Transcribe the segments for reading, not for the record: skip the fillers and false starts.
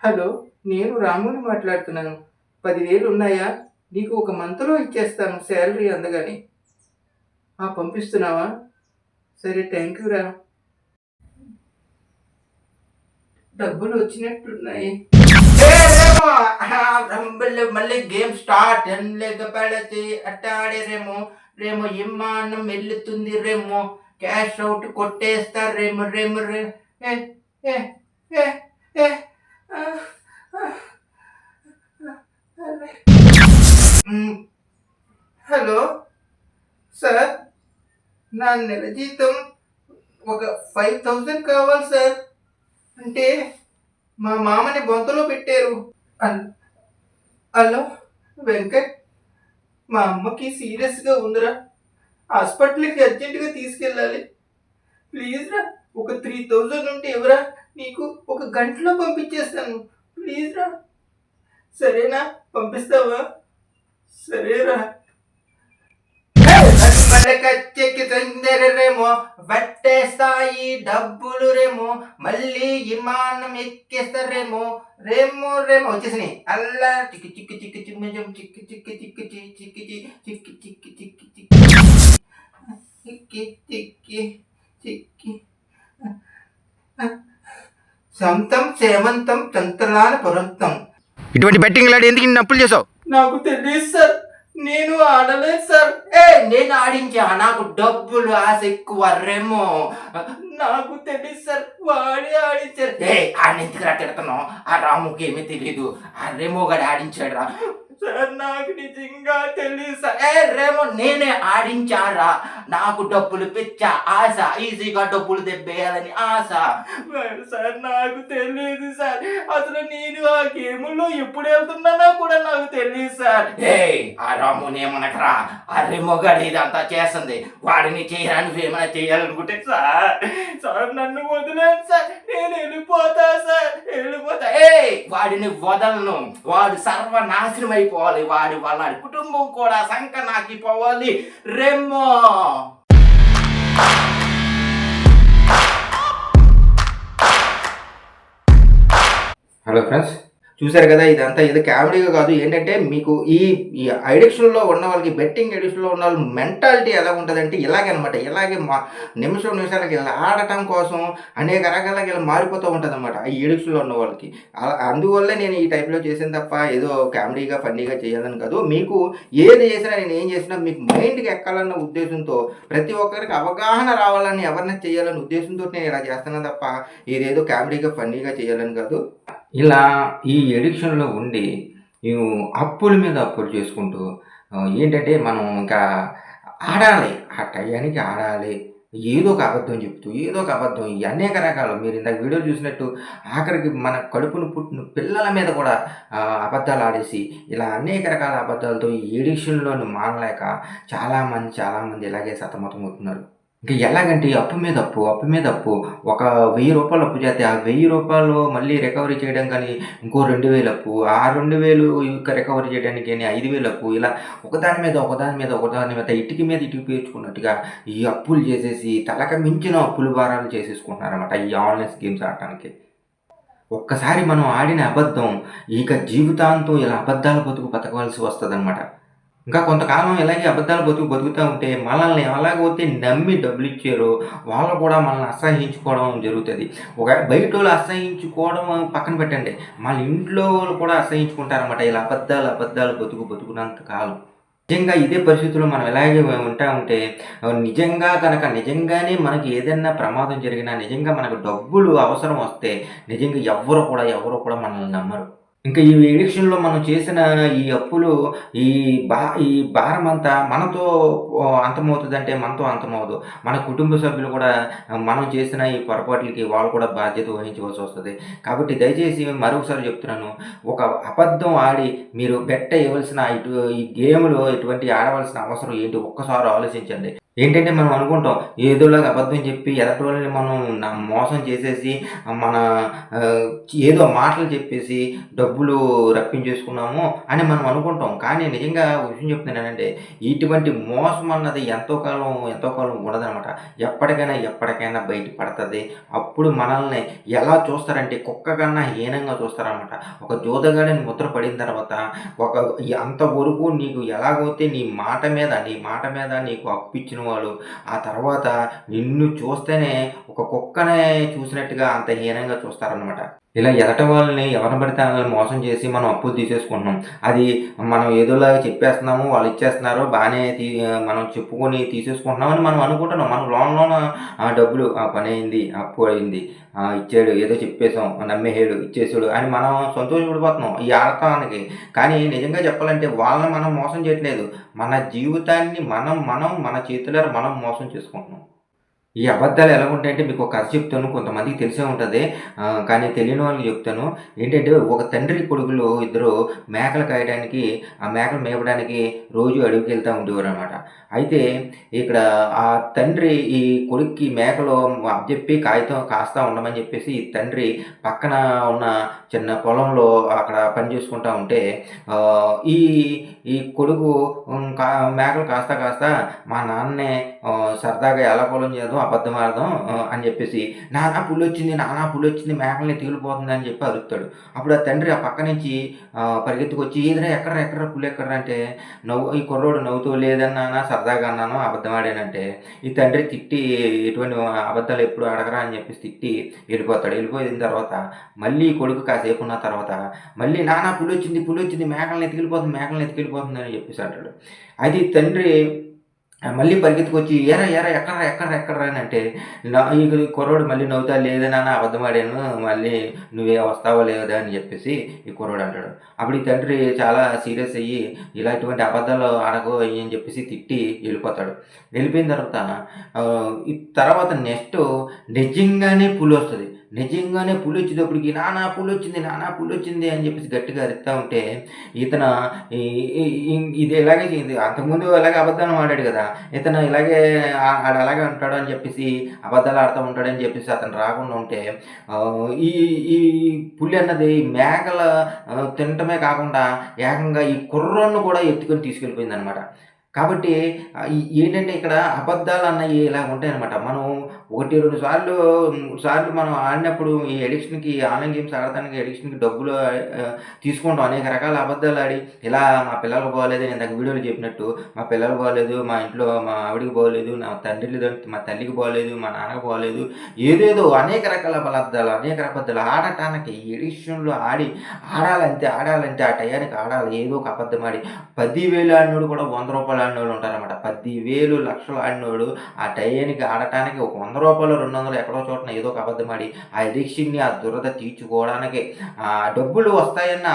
Hello! నేను రాముని మాట్లాడుతున్నాను. 10,000 ఉన్నాయా? నీకు ఒక మంత్‌లో ఇచ్చేస్తాను శాలరీ అందగానే. పంపిస్తున్నావా? సరే థాంక్ యూ రా! డబ్బులు వచ్చినట్టున్నాయి. రేమో మళ్ళీ గేమ్ స్టార్ట్ ఎన్లేక పడతి అట్టాడేరేమో రేమో విమానం వెళ్తుంది రేమో క్యాష్ అవుట్ కొట్టేస్తారు రేమో రేమో రే ఏ ఏ ఏ ఏ ఆ, ఆ, అరే. హలో సార్, నా నెల జీతం ఒక 5,000 కావాలి సార్. అంటే మా మామని బొంతలో పెట్టారు. హలో వెంకట్, మా అమ్మకి సీరియస్గా ఉందిరా, హాస్పిటల్కి అర్జెంటుగా తీసుకెళ్ళాలి. ప్లీజ్ రా, ఒక 3,000 ఉంటే ఎవరా, నీకు ఒక గంటలో పంపించేస్తాను. ప్లీజ్ రా, సరేనా? పంపిస్తావా? సరేరా. కచ్చెక్కి తొందరేమో పట్టేస్తాయి డబ్బులు రేమో, మళ్ళీ విమానం ఎక్కేస్తారేమో రేమో రేమో వచ్చేసినాయి. అల్లా చిక్కి చిక్కి చిక్కి చిమ్మ చిక్కి చిక్కి చిక్కి చిక్కి చిక్కి చిక్కి చిక్కి చిక్కి చిక్కి చిక్కి సొంతం సేమంతం చంతలాన పొరంతం. ఇటువంటి బెట్టింగ్ లాడి ఎందుకు ఇన్ని అప్పులు చేసావు? నాకు తెలియదు సార్, నేను ఆడలేదు సార్. నేను ఆడించా, నాకు డబ్బులు ఆశ ఎక్కువ రేమో. నాకు తెలియదు సార్, వాడే ఆడించారు. ఆడించుకు తిడుతున్నావు, ఆ రాముకి ఏమీ తెలియదు, ఆ రేమో గడి ఆడించాడు రా. సార్ నాకు నిజంగా తెలియదు సార్. రేమో నేనే ఆడించారా, నాకు డబ్బులు పిచ్చా ఆశ, ఈజీగా డబ్బులు దెబ్బేయాలని ఆశ. సార్ నాకు తెలియదు సార్, అసలు నేను ఆ గేముల్లో ఎప్పుడు వెళ్తున్నానో కూడా నాకు తెలియదు సార్. ఆ రాముని ఏమనకరా, ఆ రేమోగాడు ఇదంతా చేస్తుంది, వాడిని చేయరా, నువ్వేమైనా చేయాలనుకుంటే సార్ నన్ను వదిలేదు సార్, నేను వెళ్ళిపోతా సార్, వెళ్ళిపోతా. వాడిని వదలను, వాడు సర్వనాశనం అయిపోవాలి, వాడి వాళ్ళ కుటుంబం కూడా సంక నాకిపోవాలి రేమో. హలో ఫ్రెండ్స్, చూశారు కదా, ఇదంతా ఏదో కామెడీగా కాదు. ఏంటంటే మీకు ఈ ఈ అడిక్షన్లో ఉన్న వాళ్ళకి, బెట్టింగ్ అడిక్షన్లో ఉన్న వాళ్ళ మెంటాలిటీ ఎలా ఉంటుందంటే ఇలాగనమాట. ఇలాగే నిమిషాలకి ఇలా ఆడటం కోసం అనేక రకాలుగా ఇలా మారిపోతూ ఉంటుంది అనమాట ఈ అడిక్షన్లో ఉన్న వాళ్ళకి. అందువల్లే నేను ఈ టైప్లో చేసాను తప్ప ఏదో కామెడీగా ఫన్నీగా చేయాలని కాదు. మీకు ఏది చేసినా, నేను ఏం చేసినా మీకు మైండ్కి ఎక్కాలన్న ఉద్దేశంతో, ప్రతి ఒక్కరికి అవగాహన రావాలని, అవేర్నెస్ చేయాలనే ఉద్దేశంతో నేను ఇలా చేస్తున్నాను తప్ప ఇదేదో కామెడీగా ఫన్నీగా చేయాలని కాదు. ఇలా ఈ ఎడిక్షన్లో ఉండి అప్పుల మీద అప్పులు చేసుకుంటూ ఏంటంటే మనం ఇంకా ఆడాలి, ఆ టయానికి ఆడాలి, ఏదో ఒక అబద్ధం చెప్తూ, ఏదో ఒక అబద్ధం, ఈ అనేక రకాలు మీరు ఇందాక వీడియో చూసినట్టు ఆఖరికి మన కడుపును పుట్టిన పిల్లల మీద కూడా అబద్ధాలు ఆడేసి ఇలా అనేక రకాల అబద్ధాలతో ఈ ఎడిక్షన్లోని మానలేక చాలామంది ఇలాగే సతమతమవుతున్నారు. ఇంకా ఎలాగంటే అప్పు మీద అప్పు, ఒక 1,000 రూపాయలు అప్పు చేస్తే ఆ 1,000 రూపాయలు మళ్ళీ రికవరీ చేయడం కానీ ఇంకో 2,000 అప్పు, ఆ 2,000 ఇంకా రికవరీ చేయడానికి కానీ 5,000 అప్పు, ఇలా ఒకదాని మీద ఇటుక మీద ఇటుక పేర్చుకున్నట్టుగా ఈ అప్పులు చేసేసి తలక మించిన అప్పులు భారాలు చేసేసుకుంటున్నారన్నమాట ఈ ఆన్లైన్ గేమ్స్ ఆడటానికి. ఒక్కసారి మనం ఆడిన అబద్ధం ఇక జీవితాంతం ఇలా అబద్ధాల బతకవలసి వస్తుందన్నమాట. ఇంకా కొంతకాలం ఇలాగే అబద్ధాలు బతుకుతూ ఉంటే మనల్ని ఎలాగైతే నమ్మి డబ్బులు ఇచ్చారో వాళ్ళు కూడా మనల్ని అసహ్యించుకోవడం జరుగుతుంది. బయట వాళ్ళు అసహ్యించుకోవడం పక్కన పెట్టండి, మన ఇంట్లో వాళ్ళు కూడా అసహ్యించుకుంటారన్నమాట ఇలా అబద్ధాలు బతుకున్నంత కాలం. నిజంగా ఇదే పరిస్థితుల్లో మనం ఇలాగే ఉంటే నిజంగానే మనకి ఏదైనా ప్రమాదం జరిగినా, నిజంగా మనకు డబ్బులు అవసరం వస్తే నిజంగా ఎవరు కూడా మనల్ని నమ్మరు. ఇంకా ఈ ఎడిక్షన్‌లో మనం చేసిన ఈ అప్పులు, ఈ ఈ భారమంతా మనతో అంతమవుతదంటే మనతో అంతమవ్వదు. మన కుటుంబ సభ్యులు కూడా మనం చేసిన ఈ పొరపాట్లకి వాళ్ళు కూడా బాధ్యత వహించవలసొస్తది. కాబట్టి దయచేసి మరొకసారి చెప్తున్నాను, ఒక అబద్ధం ఆడి మీరు బెట్ ఎయవలసిన ఈ గేమ్‌లో ఇటువంటి ఆడవలసిన అవసరం ఏంటి ఒక్కసారి ఆలోచించండి. ఏంటంటే మనం అనుకుంటాం ఏదోలాగా అబద్ధం చెప్పి ఎదుటోళ్ళని మనం మోసం చేసేసి మన ఏదో మాటలు చెప్పేసి డబ్బులు రప్పించేసుకున్నాము అని మనం అనుకుంటాం. కానీ నిజంగా ఒక విషయం చెప్తున్నానంటే, ఇటువంటి మోసం అన్నది ఎంతో కాలం ఉండదనమాట. ఎప్పటికైనా బయట పడతది. అప్పుడు మనల్ని ఎలా చూస్తారంటే కుక్క కన్నా హీనంగా చూస్తారనమాట. ఒక జూదగాడిని ముద్ర పడిన తర్వాత ఒక అంతవరకు నీకు ఎలాగైతే నీ మాట మీద నీకు అప్పిచ్చిన వాళ్ళు, ఆ తర్వాత నిన్ను చూస్తేనే ఒక కుక్కనే చూసినట్టుగా అంత హీనంగా చూస్తారనమాట. ఇలా ఎదటి వాళ్ళని ఎవరిని పడితే ఆళ్ళని మోసం చేసి మనం అప్పులు తీసేసుకుంటున్నాం. అది మనం ఏదోలాగా చెప్పేస్తున్నాము, వాళ్ళు ఇచ్చేస్తున్నారు, బానే మనం చెప్పుకొని తీసేసుకుంటున్నామని మనం అనుకుంటున్నాం. మనం లోన డబ్బులు పనయింది, అప్పు అయింది, ఇచ్చాడు, ఏదో చెప్పేసాం, నమ్మేసాడు, ఇచ్చేసాడు అని మనం సంతోషపడిపోతున్నాం ఈ ఆడతానికి. కానీ నిజంగా చెప్పాలంటే వాళ్ళని మనం మోసం చేయట్లేదు. మన జీవితాన్ని మన చేతులారా మనం మోసం చేసుకుంటున్నాం. ఈ అబద్ధాలు ఎలాగుంటాయంటే మీకో కథ చెప్తాను. కొంతమందికి తెలిసే ఉంటది. కానీ తెలియని వాళ్ళకి చెప్తాను. ఏంటంటే ఒక తండ్రి కొడుకులు ఇద్దరు మేకలు కాయడానికి, ఆ మేకలు మేపడానికి రోజు అడవికెళ్తా ఉండేవారనమాట. అయితే ఇక్కడ ఆ తండ్రి ఈ కొడుక్కి మేకలు అప్పజెప్పి కాస్తా ఉండమని చెప్పేసి ఈ తండ్రి పక్కన ఉన్న చిన్న పొలంలో అక్కడ పని చేసుకుంటా ఉంటే ఈ ఈ కొడుకు మేకలు కాస్తా మా నాన్నే సరదాగా ఎలాగోలం చేద్దాం, అబద్ధం ఆడదాం అని చెప్పేసి నానా పులొచ్చింది మేకల్ని తేలిపోతుంది అని చెప్పి అరుస్తాడు. అప్పుడు ఆ తండ్రి ఆ పక్క నుంచి పరిగెత్తుకొచ్చి ఏదిరా ఎక్కడ్రా పులెక్కడ్రా అంటే ఈ కుర్రోడు నవ్వుతూ లేదని నాన్న సరదాగా అన్నాను, అబద్ధం ఆడానంటే ఈ తండ్రి తిట్టి ఎటువంటి అబద్ధాలు ఎప్పుడు అడగరా అని చెప్పేసి తిట్టి వెళ్ళిపోతాడు. వెళ్ళిపోయిన తర్వాత మళ్ళీ కొడుకు కాసేపు ఉన్న తర్వాత మళ్ళీ నానా పులొచ్చింది మేకల్ని ఎత్తుకెళ్ళిపోతుంది అని చెప్పేసి అంటాడు. అయితే ఈ తండ్రి మళ్ళీ పరిగెత్తుకొచ్చి ఏరా ఎక్కడ్రా అని అంటే ఈ కుర్రోడు మళ్ళీ నవ్వుతా లేదే నాన్న అబద్ధం ఆడాను, మళ్ళీ నువ్వే వస్తావో లేదా అని చెప్పేసి ఈ కుర్రోడు అంటాడు. అప్పుడు ఈ తండ్రి చాలా సీరియస్ అయ్యి ఇలాంటి అబద్ధాలు ఆడకు అని చెప్పేసి తిట్టి వెళ్ళిపోతాడు. వెళ్ళిపోయిన తర్వాత ఈ తర్వాత నెక్స్ట్ నిజంగానే పులి వస్తుంది. నిజంగానే పులి వచ్చేటప్పటికి నానా పులొచ్చింది అని చెప్పేసి గట్టిగా అరుస్తా ఉంటే ఇతను ఇది ఇలాగే చేయింది. అంతకుముందు ఇలాగే అబద్ధాలు ఆడాడు కదా, ఇతను ఇలాగే ఆడు అలాగే ఉంటాడు అని చెప్పేసి అబద్ధాలు ఆడుతూ ఉంటాడని చెప్పేసి అతను రాకుండా ఉంటే ఈ ఈ పులి అన్నది మేకల తినటమే కాకుండా ఏకంగా ఈ కుర్రోడ్ని కూడా ఎత్తుకొని తీసుకెళ్ళిపోయిందనమాట. కాబట్టి ఏంటంటే ఇక్కడ అబద్ధాలన్నయి ఇలా ఉంటాయనమాట. మనం 1, 2 సార్లు మనం ఆడినప్పుడు ఈ అడిక్షన్‌కి ఆన్‌లైన్ గేమ్స్ ఆడటానికి అడిక్షన్‌కి డబ్బులు తీసుకుంటాం. అనేక రకాల అబద్ధాలు ఆడి ఇలా మా పిల్లలకు బాగోలేదు, నేను ఇందాక వీడియోలో చెప్పినట్టు మా పిల్లలకు బాగోలేదు, మా ఇంట్లో మా ఆవిడకి బాగోలేదు, మా తల్లికి బాగోలేదు, మా నాన్నకి బాగోలేదు, ఏదేదో అనేక రకాల అబద్ధాలు ఆడటానికి ఈ అడిక్షన్‌లో ఆడాలంతే ఆ టయానికి ఆడాలి. ఏదో ఒక అబద్ధం ఆడి 10,000 ఆడినోడు కూడా ₹100 ఆడినోళ్ళు ఉంటారనమాట. 10,000 లక్షలు ఆడినోడు ఆ టయానికి ఆడటానికి ఒక ₹100, 200 ఎక్కడో చోటన ఏదో ఒక అబద్ధం ఆడి ఆ అడిక్షన్‌ని, ఆ దురద తీర్చుకోవడానికి డబ్బులు వస్తాయన్న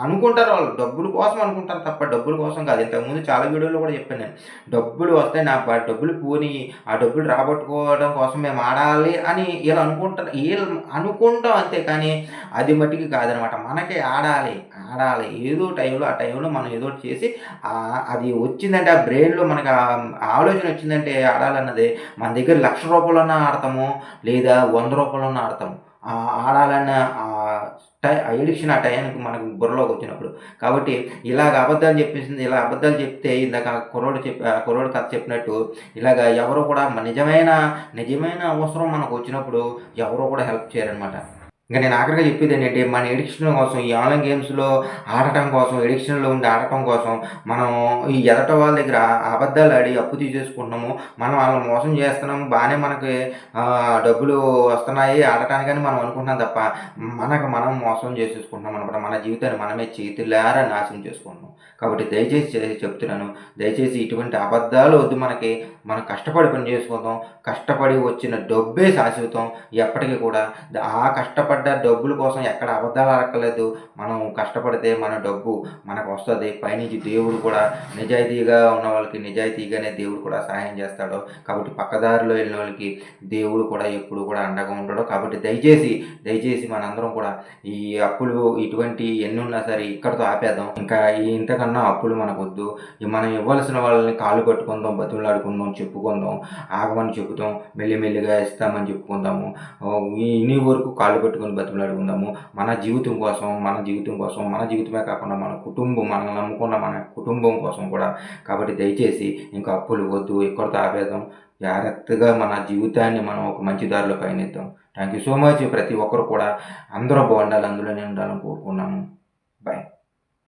అనుకుంటారు వాళ్ళు. డబ్బుల కోసం అనుకుంటారు తప్ప డబ్బుల కోసం కాదు. ఇంతకుముందు చాలా వీడియోలో కూడా చెప్పాను నేను. డబ్బులు వస్తాయి, నా డబ్బులు పోనియి, ఆ డబ్బులు రాబట్టుకోవడం కోసం మేము ఆడాలి అని వీళ్ళు అనుకుంటాం అంతే. కానీ అది మట్టికి కాదనమాట. మనకి ఆడాలి. ఏదో టైంలో ఆ టైంలో మనం ఏదో ఒకటి చేసి అది వచ్చిందంటే ఆ బ్రెయిన్‌లో మనకు ఆలోచన వచ్చిందంటే ఆడాలన్నది మన దగ్గర ₹1,00,000 ఆడతాము, లేదా ₹100 ఆడతాము. ఆడాలన్న ఎడిక్షన్ ఆ టయానికి మనకు బుర్రలోకి వచ్చినప్పుడు. కాబట్టి ఇలా అబద్ధాలు చెప్తే ఇందాక కుర్రోడు కథ చెప్పినట్టు ఇలాగ ఎవరు కూడా నిజమైన అవసరం మనకు వచ్చినప్పుడు ఎవరు కూడా హెల్ప్ చేయరనమాట. ఇంక నేను ఆఖరిగా చెప్పేదేంటంటే, మన ఎడిక్షన్ కోసం ఈ ఆన్‌లైన్ గేమ్స్‌లో ఆడటం కోసం, ఎడిక్షన్‌లో ఉండి ఆడటం కోసం మనం ఈ ఎదట వాళ్ళ దగ్గర అబద్ధాలాడి అప్పు తీసేసుకుంటున్నాము. మనం వాళ్ళని మోసం చేస్తున్నాము. బానే మనకి డబ్బులు వస్తున్నాయి ఆడటానికని మనం అనుకుంటున్నాం తప్ప, మనకు మనం మోసం చేసేసుకుంటున్నాం అనమాట. మన జీవితాన్ని మనమే చేతులారా నాశనం చేసుకుంటున్నాం. కాబట్టి దయచేసి చెప్తున్నాను. దయచేసి ఇటువంటి అబద్ధాలు వద్దు మనకి. మనం కష్టపడి పని చేసుకుందాం. కష్టపడి వచ్చిన డబ్బే శాశ్వతం ఎప్పటికి కూడా. ఆ కష్టపడ్డ డబ్బుల కోసం ఎక్కడ అబద్ధాలు ఆడక్కర్లేదు. మనం కష్టపడితే మన డబ్బు మనకు వస్తుంది. పైనుంచి దేవుడు కూడా నిజాయితీగా ఉన్న వాళ్ళకి నిజాయితీగానే దేవుడు కూడా సహాయం చేస్తాడు. కాబట్టి పక్కదారిలో వెళ్ళిన వాళ్ళకి దేవుడు కూడా ఎప్పుడు కూడా అండగా ఉంటాడు. కాబట్టి దయచేసి మనందరం కూడా ఈ అప్పులు ఇటువంటి ఎన్ని ఉన్నా సరే ఇక్కడితో ఆపేద్దాం. ఇంకా ఇంతకన్నా అప్పులు మనకొద్దు. మనం ఇవ్వాల్సిన వాళ్ళని కాళ్ళు పట్టుకుందాం, బతుకులాడుకుందాం, చెప్పుకుందాం, ఆగమని చెబుతాం, మెల్లిమెల్లిగా ఇస్తామని చెప్పుకుందాము. ఇన్ని వరకు కాళ్ళు పట్టుకొని బతుకులాడుకుందాము. మన జీవితం కోసం మన జీవితమే కాకుండా మన కుటుంబం, మనం నమ్ముకున్న మన కుటుంబం కోసం కూడా. కాబట్టి దయచేసి ఇంకా అప్పులు వద్దు, ఇక్కడితో ఆపేద్దాం. జాగ్రత్తగా మన జీవితాన్ని మనం ఒక మంచి దారిలో పయనిద్దాం. Thank you so much. ప్రతి ఒక్కరు కూడా అందరూ బాగుండాలి, అందులోనే ఉండాలని కోరుకున్నాము. బాయ్.